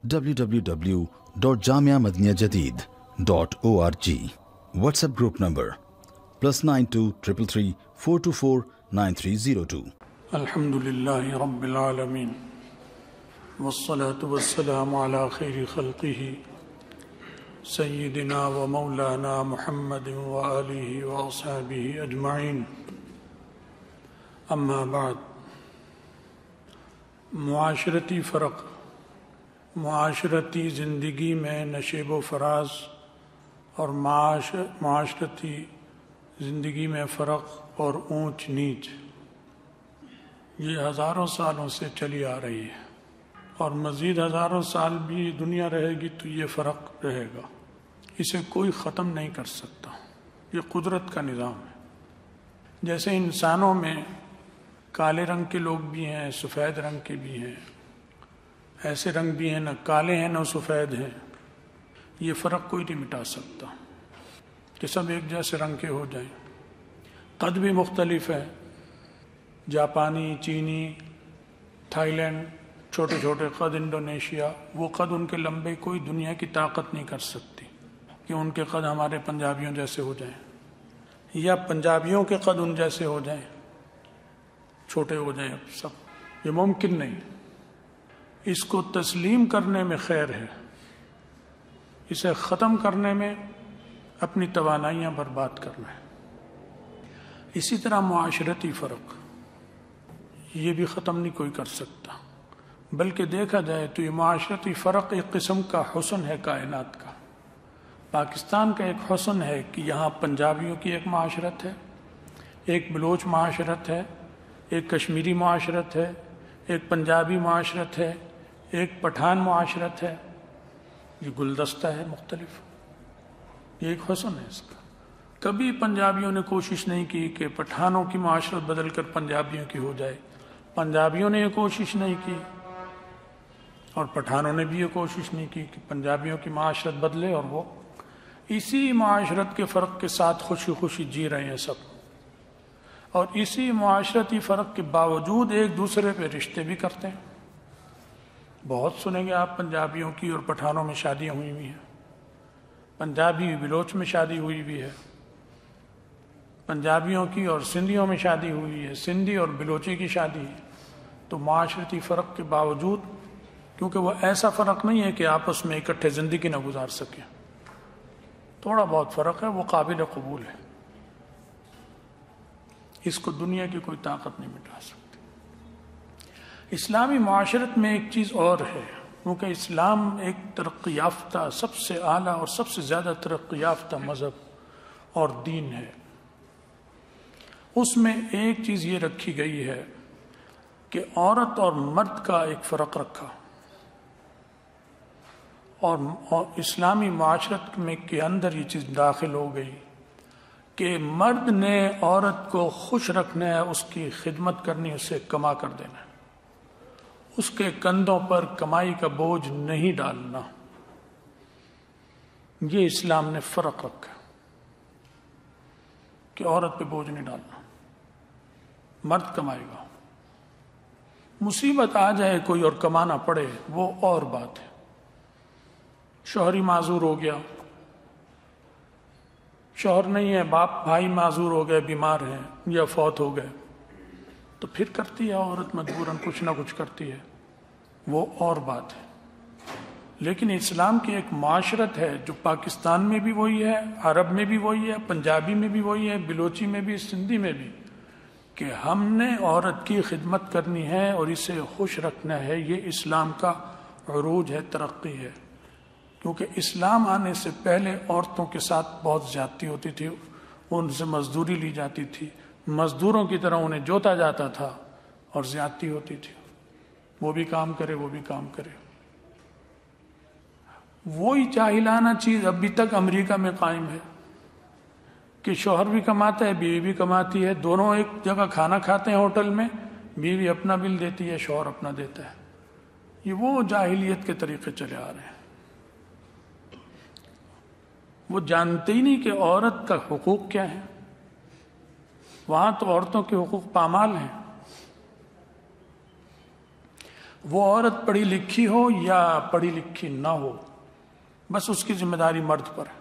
www.jamiamadiniyajadid.org. WhatsApp group number +92 333 424 9302. الحمدللہ رب العالمین والصلاة والسلام على خیر خلقہ سیدنا و مولانا محمد وآلہ واصحابہ اجمعین. اما بعد، معاشرتی فرق، معاشرتی زندگی میں نشیب و فراز اور معاشرتی زندگی میں فرق اور اونچ نیچ یہ ہزاروں سالوں سے چلی آ رہی ہے، اور مزید ہزاروں سال بھی دنیا رہے گی تو یہ فرق رہے گا، اسے کوئی ختم نہیں کر سکتا. یہ قدرت کا نظام ہے. جیسے انسانوں میں کالے رنگ کے لوگ بھی ہیں، سفید رنگ کے بھی ہیں، ایسے رنگ بھی ہیں نہ کالے ہیں نہ سفید ہیں. یہ فرق کوئی نہیں مٹا سکتا کہ سب ایک جیسے رنگ کے ہو جائیں. قد بھی مختلف ہے، جاپانی، چینی، تھائی لینڈ چھوٹے چھوٹے قد، انڈونیشیا وہ قد ان کے لمبے کوئی دنیا کی طاقت نہیں کر سکتی کہ ان کے قد ہمارے پنجابیوں جیسے ہو جائیں، یا پنجابیوں کے قد ان جیسے ہو جائیں، چھوٹے ہو جائیں. سب یہ ممکن نہیں. اس کو تسلیم کرنے میں خیر ہے، اسے ختم کرنے میں اپنی توانائیاں برباد کرنا ہے. اسی طرح معاشرتی فرق یہ بھی ختم نہیں کوئی کر سکتا، بلکہ دیکھا جائے تو یہ معاشرتی فرق ایک قسم کا حسن ہے کائنات کا. پاکستان کا ایک حسن ہے کہ یہاں پنجابیوں کی ایک معاشرت ہے، ایک بلوچ معاشرت ہے، ایک کشمیری معاشرت ہے، ایک پنجابی معاشرت ہے، ایک پٹھان معاشرت ہے. یہ گلدستہ ہے مختلف. یہ ایک حسن ہے اس کا. کبھی پنجابیوں نے کوشش نہیں کی کہ پٹھانوں کی معاشرت بدل کر پنجابیوں کی ہو جائے، پنجابیوں نے یہ کوشش نہیں کی، اور پٹھانوں نے بھی یہ کوشش نہیں کی کہ پنجابیوں کی معاشرت بدلے، اور وہ اسی معاشرت کے فرق کے ساتھ خوشی خوشی جی رہے ہیں سب. اور اسی معاشرتی فرق کے باوجود ایک دوسرے پہ رشتے بھی کرتے ہیں. بہت سنیں گے آپ پنجابیوں کی اور پٹھانوں میں شادیاں ہوئی ہوئی ہیں، پنجابی بلوچ میں شادی ہوئی بھی ہے، پنجابیوں کی اور سندھیوں میں شادی ہوئی ہے، سندھی اور بلوچی کی شادی ہے. تو معاشرتی فرق کے باوجود، کیونکہ وہ ایسا فرق نہیں ہے کہ آپس میں اکٹھے زندگی نہ گزار سکیں، تھوڑا بہت فرق ہے، وہ قابل قبول ہے. اس کو دنیا کی کوئی طاقت نہیں مٹا سکتی. اسلامی معاشرت میں ایک چیز اور ہے، کیونکہ اسلام ایک ترقی یافتہ، سب سے اعلیٰ اور سب سے زیادہ ترقی یافتہ مذہب اور دین ہے. اس میں ایک چیز یہ رکھی گئی ہے کہ عورت اور مرد کا ایک فرق رکھا، اور اسلامی معاشرت میں کے اندر یہ چیز داخل ہو گئی کہ مرد نے عورت کو خوش رکھنا ہے، اس کی خدمت کرنی، اسے کما کر دینا ہے، اس کے کندھوں پر کمائی کا بوجھ نہیں ڈالنا. یہ اسلام نے فرق رکھا کہ عورت پہ بوجھ نہیں ڈالنا، مرد کمائے گا. مصیبت آ جائے کوئی اور کمانا پڑے وہ اور بات ہے. شوہری معذور ہو گیا، شوہر نہیں ہے، باپ بھائی معذور ہو گئے، بیمار ہیں یا فوت ہو گئے، تو پھر کرتی ہے عورت مجبوراً کچھ نہ کچھ کرتی ہے، وہ اور بات ہے. لیکن اسلام کی ایک معاشرت ہے جو پاکستان میں بھی وہی ہے، عرب میں بھی وہی ہے، پنجابی میں بھی وہی ہے، بلوچی میں بھی، سندھی میں بھی، کہ ہم نے عورت کی خدمت کرنی ہے اور اسے خوش رکھنا ہے. یہ اسلام کا عروج ہے، ترقی ہے. کیونکہ اسلام آنے سے پہلے عورتوں کے ساتھ بہت زیادتی ہوتی تھی، ان سے مزدوری لی جاتی تھی، مزدوروں کی طرح انہیں جوتا جاتا تھا اور زیادتی ہوتی تھی. وہ بھی کام کرے، وہ بھی کام کرے. وہی جاہلانہ چیز ابھی تک امریکہ میں قائم ہے کہ شوہر بھی کماتا ہے، بیوی بھی کماتی ہے، دونوں ایک جگہ کھانا کھاتے ہیں ہوٹل میں، بیوی اپنا بل دیتی ہے، شوہر اپنا دیتا ہے. یہ وہ جاہلیت کے طریقے چلے آ رہے ہیں. وہ جانتے ہی نہیں کہ عورت کا حقوق کیا ہے. وہاں تو عورتوں کے حقوق پامال ہیں. وہ عورت پڑھی لکھی ہو یا پڑھی لکھی نہ ہو، بس اس کی ذمہ داری مرد پر ہے،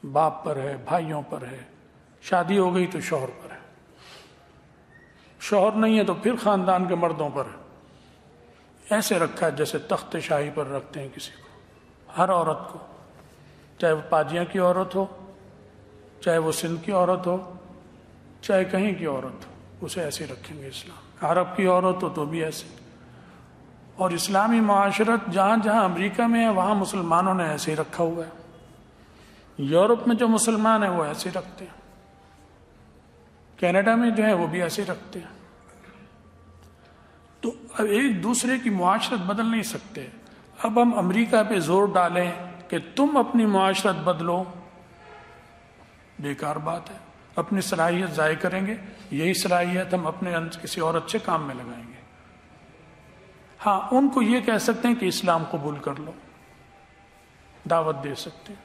باپ پر ہے، بھائیوں پر ہے، شادی ہو گئی تو شوہر پر ہے، شوہر نہیں ہے تو پھر خاندان کے مردوں پر ہے۔ ایسے رکھا ہے جیسے تخت شاہی پر رکھتے ہیں کسی کو، ہر عورت کو، چاہے وہ پاجیاں کی عورت ہو، چاہے وہ سندھ کی عورت ہو، چاہے کہیں کی عورت ہو، اسے ایسے رکھیں گے اسلام۔ عرب کی عورت ہو تو بھی ایسے، اور اسلامی معاشرت جہاں جہاں امریکہ میں ہے وہاں مسلمانوں نے ایسے ہی رکھا ہوا ہے، یورپ میں جو مسلمان ہیں وہ ایسے ہی رکھتے ہیں، کینیڈا میں جو ہے وہ بھی ایسے ہی رکھتے ہیں۔ تو اب ایک دوسرے کی معاشرت بدل نہیں سکتے۔ اب ہم امریکہ پہ زور ڈالیں کہ تم اپنی معاشرت بدلو، بیکار بات ہے، اپنی صلاحیت ضائع کریں گے۔ یہی صلاحیت ہم اپنے کسی اور اچھے کام میں لگائیں گے۔ ہاں، ان کو یہ کہہ سکتے ہیں کہ اسلام قبول کر لو، دعوت دے سکتے ہیں،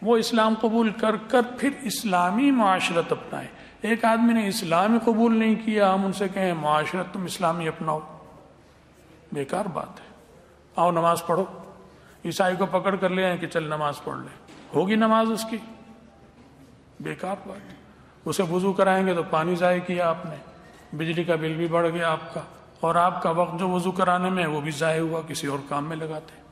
وہ اسلام قبول کر کر پھر اسلامی معاشرت اپنائیں۔ ایک آدمی نے اسلام ہی قبول نہیں کیا، ہم ان سے کہیں معاشرت تم اسلامی اپناؤ، بیکار بات ہے۔ آؤ نماز پڑھو، عیسائی کو پکڑ کر لے آئیں کہ چل نماز پڑھ لے، ہوگی نماز اس کی؟ بیکار بات۔ اسے وضو کرائیں گے تو پانی ضائع کیا آپ نے، بجلی کا بل بھی بڑھ گیا آپ کا، اور آپ کا وقت جو وضو کرانے میں وہ بھی ضائع ہوا، کسی اور کام میں لگاتے ہیں۔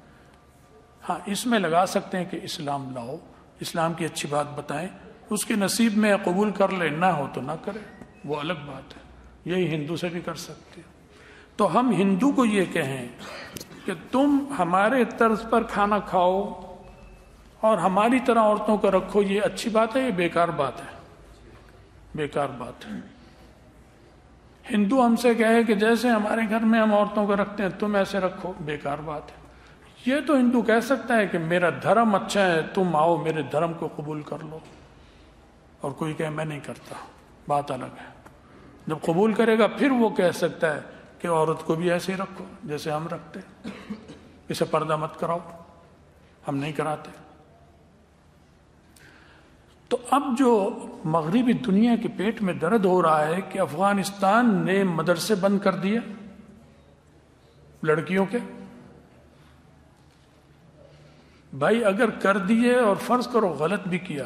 ہاں، اس میں لگا سکتے ہیں کہ اسلام لاؤ، اسلام کی اچھی بات بتائیں، اس کے نصیب میں قبول کر لے، نہ ہو تو نہ کرے، وہ الگ بات ہے۔ یہی ہندو سے بھی کر سکتے ہیں۔ تو ہم ہندو کو یہ کہیں کہ تم ہمارے طرز پر کھانا کھاؤ اور ہماری طرح عورتوں کو رکھو، یہ اچھی بات ہے، یہ بیکار بات ہے، بیکار بات ہے۔ ہندو ہم سے کہے کہ جیسے ہمارے گھر میں ہم عورتوں کو رکھتے ہیں تم ایسے رکھو، بیکار بات ہے۔ یہ تو ہندو کہہ سکتا ہے کہ میرا دھرم اچھا ہے، تم آؤ میرے دھرم کو قبول کر لو، اور کوئی کہے میں نہیں کرتا، بات الگ ہے۔ جب قبول کرے گا پھر وہ کہہ سکتا ہے کہ عورت کو بھی ایسے ہی رکھو جیسے ہم رکھتے ہیں، اسے پردہ مت کراؤ، ہم نہیں کراتے۔ تو اب جو مغربی دنیا کے پیٹ میں درد ہو رہا ہے کہ افغانستان نے مدرسے بند کر دیے لڑکیوں کے۔ بھائی اگر کر دیے اور فرض کرو غلط بھی کیا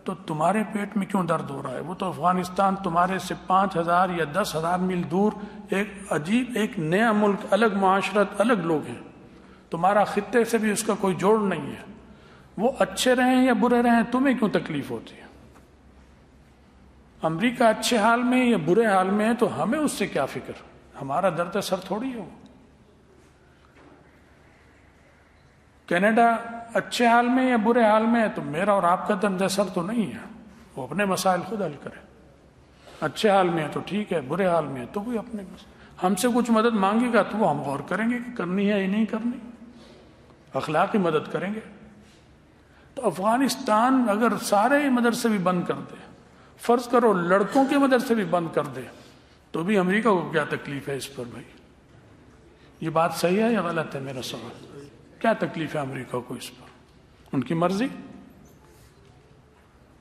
تو تمہارے پیٹ میں کیوں درد ہو رہا ہے؟ وہ تو افغانستان تمہارے سے 5,000 یا 10,000 میل دور ایک عجیب، ایک نیا ملک، الگ معاشرت، الگ لوگ ہیں، تمہارا خطے سے بھی اس کا کوئی جوڑ نہیں ہے۔ وہ اچھے رہیں یا برے رہیں تمہیں کیوں تکلیف ہوتی ہے؟ امریکہ اچھے حال میں یا برے حال میں ہے تو ہمیں اس سے کیا فکر؟ ہمارا درد سر تھوڑی ہے وہ۔ کینیڈا اچھے حال میں یا برے حال میں ہے تو میرا اور آپ کا درد سر تو نہیں ہے، وہ اپنے مسائل خود حل کرے۔ اچھے حال میں ہے تو ٹھیک ہے، برے حال میں ہے تو بھی اپنے ہم سے کچھ مدد مانگے گا تو وہ ہم غور کریں گے کہ کرنی ہے یا نہیں کرنی، اخلاقی مدد کریں گے۔ تو افغانستان اگر سارے مدرسے بھی بند کر دے، فرض کرو لڑکوں کے مدرسے بھی بند کر دے، تو بھی امریکہ کو کیا تکلیف ہے اس پر؟ بھائی یہ بات صحیح ہے یا غلط ہے؟ میرا سوال، کیا تکلیف ہے امریکہ کو اس پر؟ ان کی مرضی،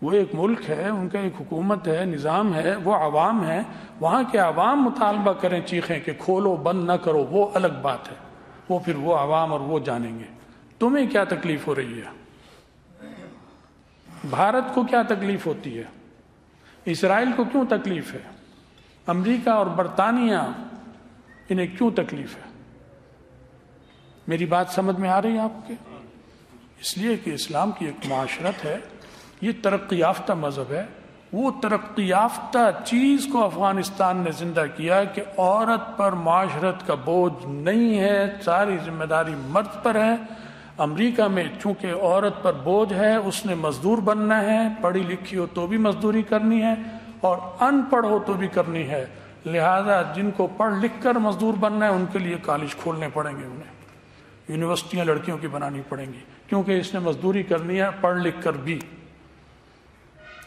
وہ ایک ملک ہے، ان کا ایک حکومت ہے، نظام ہے، وہ عوام ہے، وہاں کے عوام مطالبہ کریں، چیخیں کہ کھولو بند نہ کرو، وہ الگ بات ہے، وہ پھر وہ عوام اور وہ جانیں گے۔ تمہیں کیا تکلیف ہو رہی ہے؟ بھارت کو کیا تکلیف ہوتی ہے؟ اسرائیل کو کیوں تکلیف ہے؟ امریکہ اور برطانیہ انہیں کیوں تکلیف ہے؟ میری بات سمجھ میں آ رہی ہے آپ کے؟ اس لیے کہ اسلام کی ایک معاشرت ہے، یہ ترقی یافتہ مذہب ہے۔ وہ ترقی یافتہ چیز کو افغانستان نے زندہ کیا کہ عورت پر معاشرت کا بوجھ نہیں ہے، ساری ذمہ داری مرد پر ہے۔ امریکہ میں چونکہ عورت پر بوجھ ہے، اس نے مزدور بننا ہے، پڑھی لکھی ہو تو بھی مزدوری کرنی ہے اور ان پڑھ ہو تو بھی کرنی ہے، لہذا جن کو پڑھ لکھ کر مزدور بننا ہے ان کے لیے کالج کھولنے پڑیں گے، انہیں یونیورسٹیاں لڑکیوں کی بنانی پڑیں گی، کیونکہ اس نے مزدوری کرنی ہے پڑھ لکھ کر بھی،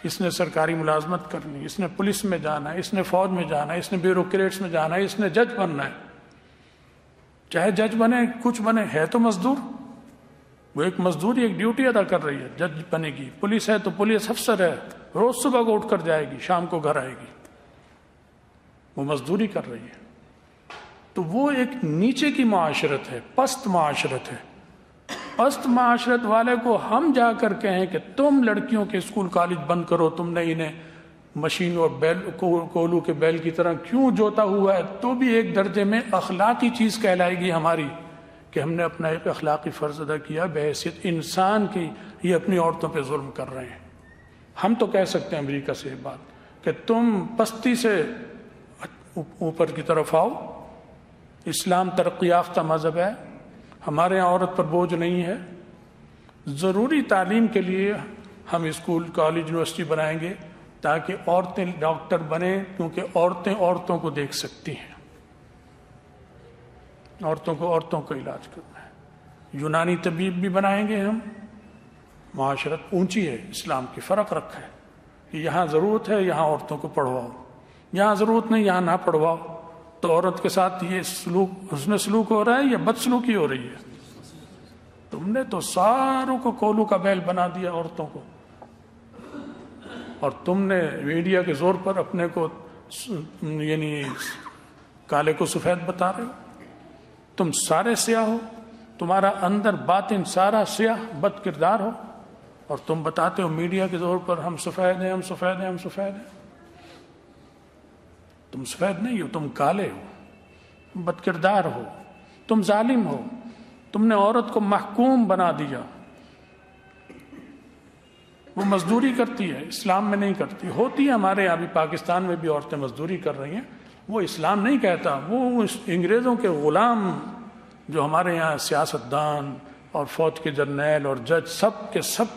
اس نے سرکاری ملازمت کرنی، اس نے پولیس میں جانا ہے، اس نے فوج میں جانا ہے، اس نے بیوروکریٹس میں جانا ہے، اس نے جج بننا ہے، چاہے جج بنے کچھ بنے، ہے تو مزدور، وہ ایک مزدوری، ایک ڈیوٹی ادا کر رہی ہے، جج بنے گی، پولیس ہے تو پولیس افسر ہے، روز صبح کو اٹھ کر جائے گی، شام کو گھر آئے گی، وہ مزدوری کر رہی ہے۔ تو وہ ایک نیچے کی معاشرت ہے، پست معاشرت ہے. پست معاشرت والے کو ہم جا کر کہیں کہ تم لڑکیوں کے اسکول کالج بند کرو، تم نے انہیں مشین اور بیل کولو کے بیل کی طرح کیوں جوتا ہوا ہے، تو بھی ایک درجے میں اخلاقی چیز کہلائے گی ہماری کہ ہم نے اپنا ایک اخلاقی فرض ادا کیا بحیثیت انسان کی. یہ اپنی عورتوں پہ ظلم کر رہے ہیں. ہم تو کہہ سکتے ہیں امریکہ سے یہ بات کہ تم پستی سے اوپر کی طرف آؤ. اسلام ترقی یافتہ مذہب ہے، ہمارے یہاں عورت پر بوجھ نہیں ہے. ضروری تعلیم کے لیے ہم اسکول کالج یونیورسٹی بنائیں گے تاکہ عورتیں ڈاکٹر بنیں، کیونکہ عورتیں عورتوں کو دیکھ سکتی ہیں. عورتوں کو علاج کرنا ہے. یونانی طبیب بھی بنائیں گے ہم. معاشرت اونچی ہے، اسلام کی فرق رکھا ہے کہ یہاں ضرورت ہے یہاں عورتوں کو پڑھواؤ، یہاں ضرورت نہیں یہاں نہ پڑھواؤ. تو عورت کے ساتھ یہ سلوک حسن سلوک ہو رہا ہے یا بد سلوکی ہو رہی ہے؟ تم نے تو ساروں کو کولو کا بیل بنا دیا عورتوں کو، اور تم نے میڈیا کے زور پر اپنے کو یعنی کالے کو سفید بتا رہے ہو. تم سارے سیاہ ہو، تمہارا اندر باطن سارا سیاہ بد کردار ہو، اور تم بتاتے ہو میڈیا کے زور پر ہم سفید ہیں، ہم سفید ہیں، ہم سفید ہیں. تم سفید نہیں ہو، تم کالے ہو، بد کردار ہو، تم ظالم ہو. تم نے عورت کو محکوم بنا دیا. وہ مزدوری کرتی ہے، اسلام میں نہیں کرتی. ہوتی ہے ہمارے یہاں بھی، پاکستان میں بھی عورتیں مزدوری کر رہی ہیں. وہ اسلام نہیں کہتا. وہ انگریزوں کے غلام جو ہمارے یہاں سیاستدان اور فوج کے جرنیل اور جج سب کے سب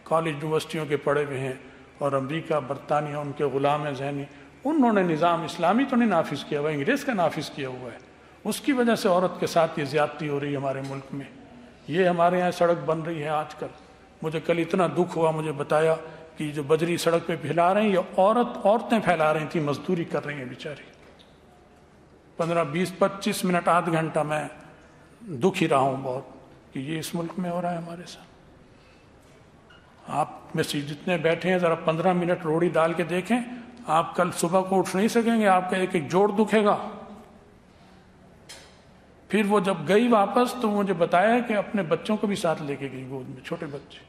کالج یونیورسٹیوں کے پڑھے ہوئے ہیں، اور امریکہ برطانیہ ان کے غلام ہیں ذہنی. انہوں نے نظام اسلامی تو نہیں نافذ کیا ہوا، انگریز کا نافذ کیا ہوا ہے. اس کی وجہ سے عورت کے ساتھ یہ زیادتی ہو رہی ہے ہمارے ملک میں. یہ ہمارے یہاں سڑک بن رہی ہے آج کل. مجھے کل اتنا دکھ ہوا، مجھے بتایا کہ جو بجری سڑک پہ پھیلا رہے ہیں یہ عورتیں پھیلا رہی تھیں، مزدوری کر رہی ہیں بیچاری. 15 20 25 منٹ آدھ گھنٹہ میں دکھ ہی رہا ہوں بہت کہ یہ اس ملک میں ہو رہا ہے ہمارے ساتھ. آپ میں سے جتنے بیٹھے ہیں ذرا 15 منٹ روڑی ڈال کے دیکھیں. آپ کل صبح کو اٹھ نہیں سکیں گے، آپ کا ایک ایک جوڑ دکھے گا. پھر وہ جب گئی واپس تو مجھے بتایا کہ اپنے بچوں کو بھی ساتھ لے کے گئی گود میں. چھوٹے بچے،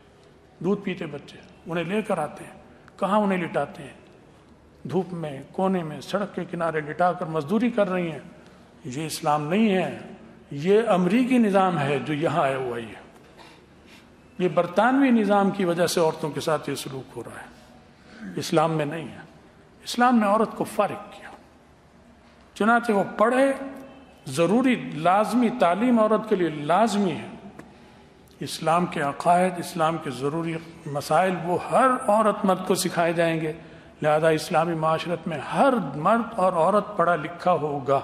دودھ پیتے بچے، انہیں لے کر آتے ہیں. کہاں انہیں لٹاتے ہیں؟ دھوپ میں، کونے میں، سڑک کے کنارے لٹا کر مزدوری کر رہی ہیں. یہ اسلام نہیں ہے، یہ امریکی نظام ہے جو یہاں آیا ہوا ہے. یہ برطانوی نظام کی وجہ سے عورتوں کے ساتھ یہ سلوک ہو رہا ہے، اسلام میں نہیں ہے. اسلام نے عورت کو فارغ کیا، چنانچہ وہ پڑھے. ضروری لازمی تعلیم عورت کے لیے لازمی ہے. اسلام کے عقائد، اسلام کے ضروری مسائل وہ ہر عورت مرد کو سکھائے جائیں گے. لہذا اسلامی معاشرت میں ہر مرد اور عورت پڑھا لکھا ہوگا.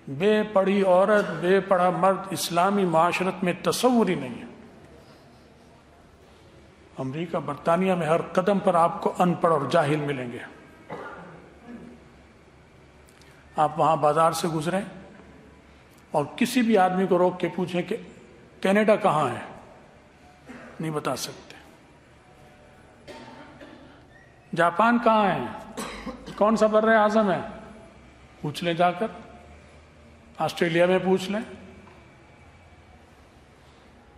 بے پڑھی عورت، بے پڑھا مرد اسلامی معاشرت میں تصور ہی نہیں ہے. امریکہ برطانیہ میں ہر قدم پر آپ کو ان پڑھ اور جاہل ملیں گے. آپ وہاں بازار سے گزریں اور کسی بھی آدمی کو روک کے پوچھیں کہ کینیڈا کہاں ہے، نہیں بتا سکتے. جاپان کہاں ہے، کون سا بر اعظم ہے، پوچھ لیں جا کر. آسٹریلیا میں پوچھ لیں،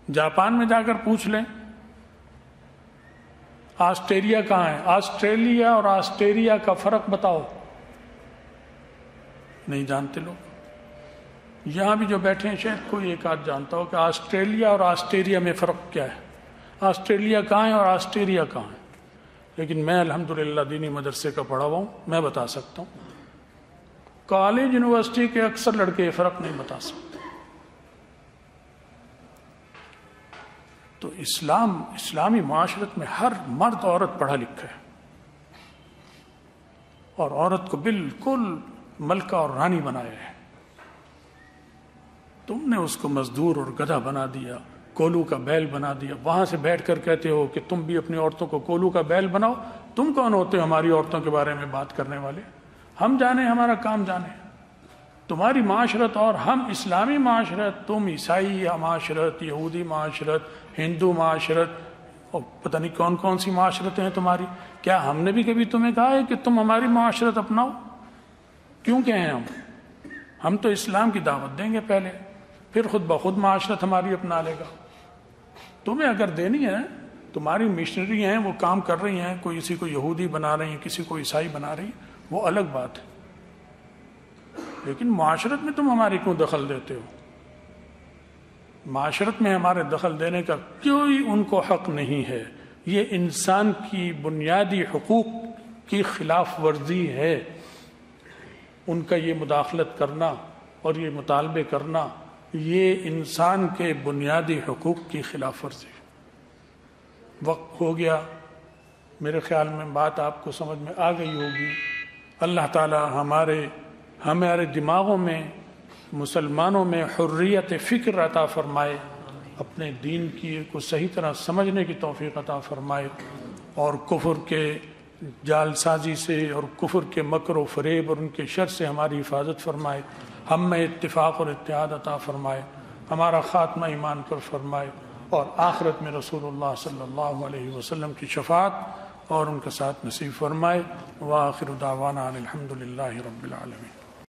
جاپان میں جا کر پوچھ لیں. آسٹریلیا کہاں ہے، آسٹریلیا اور آسٹریلیا کا فرق بتاؤ. نہیں جانتے لوگ. یہاں بھی جو بیٹھے ہیں شاید کوئی ایک آدھ جانتا ہو کہ آسٹریلیا اور آسٹریلیا میں فرق کیا ہے، آسٹریلیا کہاں ہے اور آسٹریلیا کہاں ہے. لیکن میں الحمدللہ دینی مدرسے کا پڑھا ہوا ہوں، میں بتا سکتا ہوں. کالج یونیورسٹی کے اکثر لڑکے یہ فرق نہیں بتا سکتے. تو اسلامی معاشرت میں ہر مرد عورت پڑھا لکھا ہے، اور عورت کو بالکل ملکہ اور رانی بنایا ہے. تم نے اس کو مزدور اور گدھا بنا دیا، کولو کا بیل بنا دیا. وہاں سے بیٹھ کر کہتے ہو کہ تم بھی اپنی عورتوں کو کولو کا بیل بناؤ. تم کون ہوتے ہو ہماری عورتوں کے بارے میں بات کرنے والے؟ ہم جانے ہمارا کام جانے. تمہاری معاشرت اور ہم اسلامی معاشرت، تم عیسائی معاشرت، یہودی معاشرت، ہندو معاشرت، اور پتہ نہیں کون کون سی معاشرتیں ہیں تمہاری. کیا ہم نے بھی کبھی تمہیں کہا ہے کہ تم ہماری معاشرت اپناؤ؟ کیوں کہیں ہم؟ ہم تو اسلام کی دعوت دیں گے پہلے، پھر خود بخود معاشرت ہماری اپنا لے گا۔ تمہیں اگر دینی ہے، تمہاری مشنری ہیں وہ کام کر رہی ہیں، کوئی کسی کو یہودی بنا رہی ہیں، کسی کو عیسائی بنا رہی ہیں، وہ الگ بات ہے، لیکن معاشرت میں تم ہماری کیوں دخل دیتے ہو؟ معاشرت میں ہمارے دخل دینے کا کوئی ان کو حق نہیں ہے، یہ انسان کی بنیادی حقوق کی خلاف ورزی ہے۔ ان کا یہ مداخلت کرنا اور یہ مطالبے کرنا، یہ انسان کے بنیادی حقوق کی خلاف ورزی ہے۔ وقت ہو گیا، میرے خیال میں بات آپ کو سمجھ میں آ گئی ہوگی۔ اللہ تعالی ہمارے دماغوں میں، مسلمانوں میں حریت فکر عطا فرمائے، اپنے دین کی کو صحیح طرح سمجھنے کی توفیق عطا فرمائے، اور کفر کے جال سازی سے اور کفر کے مکر و فریب اور ان کے شر سے ہماری حفاظت فرمائے، ہم میں اتفاق اور اتحاد عطا فرمائے، ہمارا خاتمہ ایمان پر فرمائے، اور آخرت میں رسول اللہ صلی اللہ علیہ وسلم کی شفاعت اور ان کا ساتھ نصیب فرمائے۔ وآخر دعوانا الحمد للہ رب العالمین۔